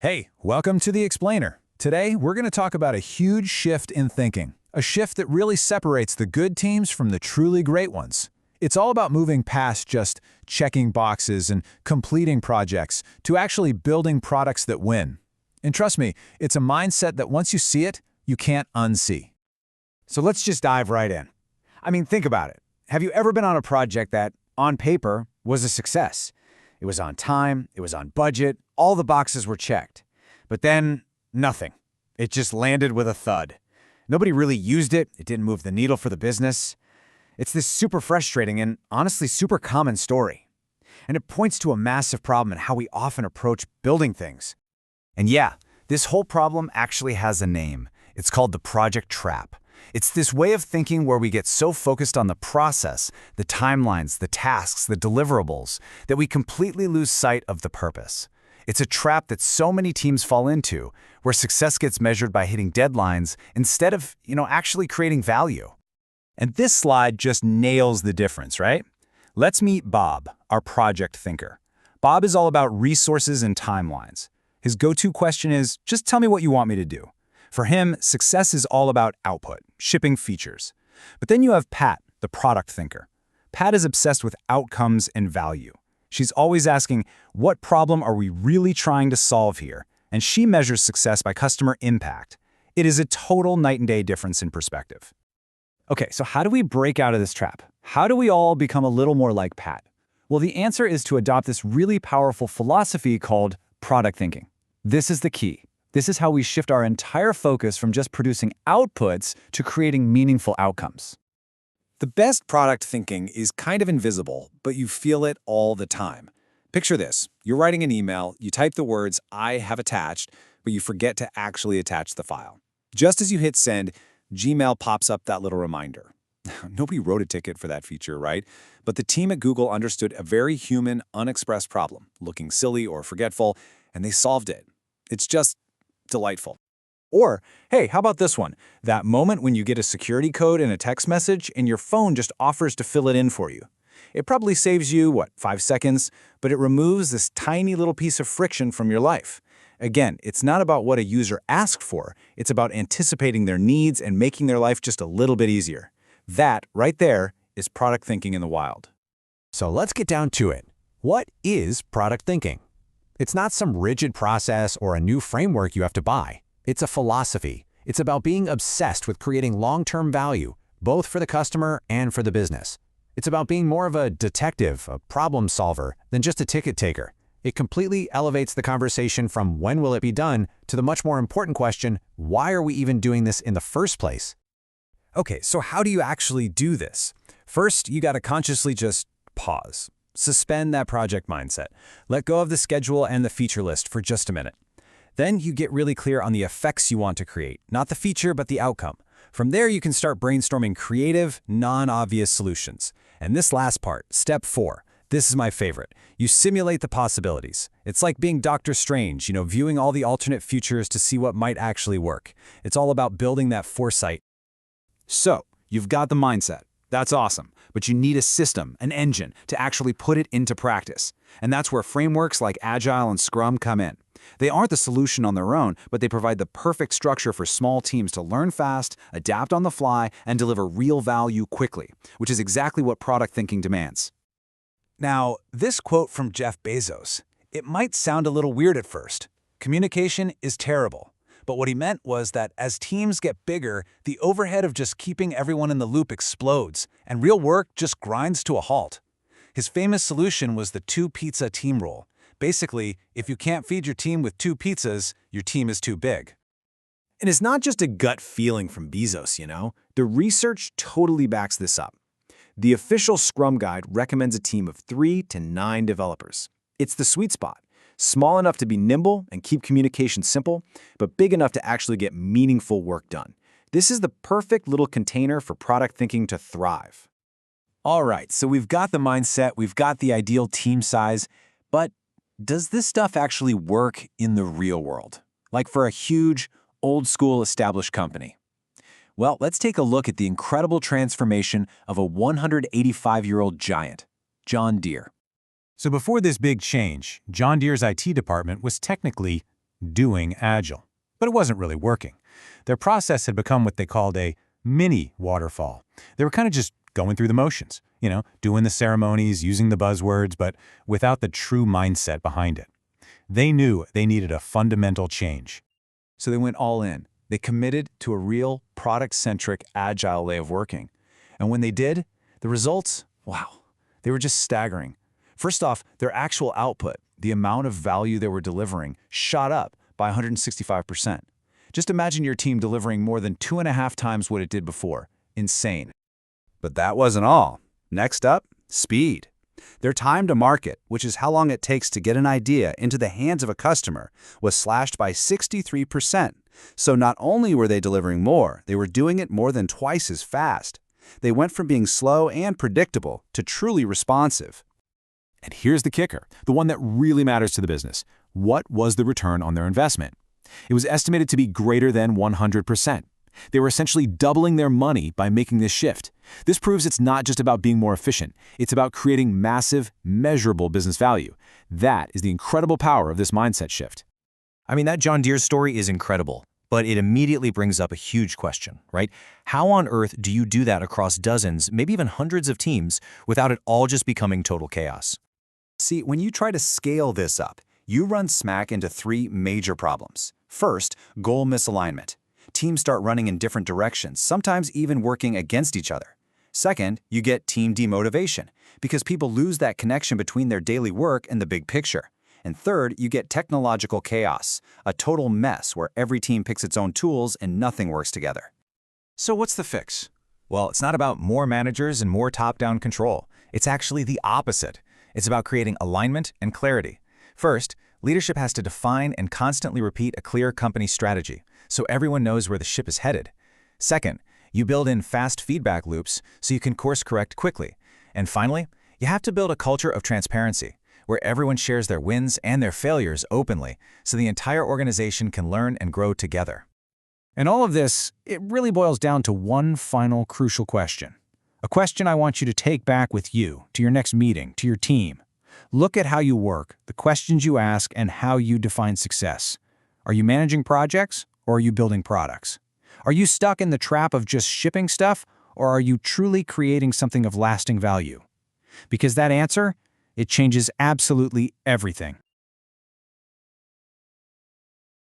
Hey, welcome to The Explainer. Today, we're going to talk about a huge shift in thinking, a shift that really separates the good teams from the truly great ones. It's all about moving past just checking boxes and completing projects to actually building products that win. And trust me, it's a mindset that once you see it, you can't unsee. So let's just dive right in. Think about it. Have you ever been on a project that, on paper, was a success? It was on time, it was on budget, all the boxes were checked. But then, nothing. It just landed with a thud. Nobody really used it, it didn't move the needle for the business. It's this super frustrating and honestly super common story. And it points to a massive problem in how we often approach building things. And yeah, this whole problem actually has a name. It's called the project trap. It's this way of thinking where we get so focused on the process, the timelines, the tasks, the deliverables, that we completely lose sight of the purpose. It's a trap that so many teams fall into, where success gets measured by hitting deadlines instead of, actually creating value. And this slide just nails the difference, right? Let's meet Bob, our project thinker. Bob is all about resources and timelines. His go-to question is, just tell me what you want me to do. For him, success is all about output, shipping features. But then you have Pat, the product thinker. Pat is obsessed with outcomes and value. She's always asking, what problem are we really trying to solve here? And she measures success by customer impact. It is a total night and day difference in perspective. Okay, so how do we break out of this trap? How do we all become a little more like Pat? Well, the answer is to adopt this really powerful philosophy called product thinking. This is the key. This is how we shift our entire focus from just producing outputs to creating meaningful outcomes. The best product thinking is kind of invisible, but you feel it all the time. Picture this. You're writing an email, you type the words, "I have attached," but you forget to actually attach the file. Just as you hit send, Gmail pops up that little reminder. Nobody wrote a ticket for that feature, right? But the team at Google understood a very human, unexpressed problem, looking silly or forgetful, and they solved it. It's just delightful. Or, hey, how about this one? That moment when you get a security code in a text message and your phone just offers to fill it in for you. It probably saves you, 5 seconds, but it removes this tiny little piece of friction from your life. Again, it's not about what a user asked for, it's about anticipating their needs and making their life just a little bit easier. That, right there, is product thinking in the wild. So let's get down to it. What is product thinking? It's not some rigid process or a new framework you have to buy. It's a philosophy. It's about being obsessed with creating long-term value, both for the customer and for the business. It's about being more of a detective, a problem solver, than just a ticket taker. It completely elevates the conversation from when will it be done to the much more important question, why are we even doing this in the first place? Okay, so how do you actually do this? First, you got to consciously just pause. Suspend that project mindset. Let go of the schedule and the feature list for just a minute. Then you get really clear on the effects you want to create, not the feature, but the outcome. From there, you can start brainstorming creative, non-obvious solutions. And this last part, step 4, this is my favorite. You simulate the possibilities. It's like being Dr. Strange, viewing all the alternate futures to see what might actually work. It's all about building that foresight. So, you've got the mindset. That's awesome. But you need a system, an engine, to actually put it into practice. And that's where frameworks like Agile and Scrum come in. They aren't the solution on their own, but they provide the perfect structure for small teams to learn fast, adapt on the fly, and deliver real value quickly, which is exactly what product thinking demands. Now, this quote from Jeff Bezos, it might sound a little weird at first. Communication is terrible. But what he meant was that as teams get bigger, the overhead of just keeping everyone in the loop explodes, and real work just grinds to a halt. His famous solution was the 2-pizza team rule. Basically, if you can't feed your team with 2 pizzas, your team is too big. And it's not just a gut feeling from Bezos, The research totally backs this up. The official Scrum Guide recommends a team of 3 to 9 developers. It's the sweet spot. Small enough to be nimble and keep communication simple, but big enough to actually get meaningful work done. This is the perfect little container for product thinking to thrive. All right, so we've got the mindset, we've got the ideal team size, but does this stuff actually work in the real world? Like for a huge, old-school established company? Well, let's take a look at the incredible transformation of a 185-year-old giant, John Deere. So before this big change, John Deere's IT department was technically doing Agile. But it wasn't really working. Their process had become what they called a mini waterfall. They were kind of just going through the motions, doing the ceremonies, using the buzzwords, but without the true mindset behind it. They knew they needed a fundamental change. So they went all in. They committed to a real product-centric, agile way of working. And when they did, the results, wow, they were just staggering. First off, their actual output, the amount of value they were delivering, shot up by 165%. Just imagine your team delivering more than 2.5 times what it did before. Insane. But that wasn't all. Next up, speed. Their time to market, which is how long it takes to get an idea into the hands of a customer, was slashed by 63%. So not only were they delivering more, they were doing it more than twice as fast. They went from being slow and predictable to truly responsive. And here's the kicker, the one that really matters to the business. What was the return on their investment? It was estimated to be greater than 100%. They were essentially doubling their money by making this shift. This proves it's not just about being more efficient. It's about creating massive, measurable business value. That is the incredible power of this mindset shift. I mean, that John Deere story is incredible, but it immediately brings up a huge question, right? How on earth do you do that across dozens, maybe even hundreds of teams without it all just becoming total chaos? See, when you try to scale this up, you run smack into 3 major problems. First, goal misalignment. Teams start running in different directions, sometimes even working against each other. Second, you get team demotivation, because people lose that connection between their daily work and the big picture. And third, you get technological chaos, a total mess where every team picks its own tools and nothing works together. So what's the fix? Well, it's not about more managers and more top-down control. It's actually the opposite. It's about creating alignment and clarity. First, leadership has to define and constantly repeat a clear company strategy, so everyone knows where the ship is headed. Second, you build in fast feedback loops so you can course correct quickly. And finally, you have to build a culture of transparency, where everyone shares their wins and their failures openly, so the entire organization can learn and grow together. And all of this, it really boils down to one final crucial question. A question I want you to take back with you to your next meeting, to your team. Look at how you work, the questions you ask, and how you define success. Are you managing projects, or are you building products? Are you stuck in the trap of just shipping stuff, or are you truly creating something of lasting value? Because that answer, it changes absolutely everything.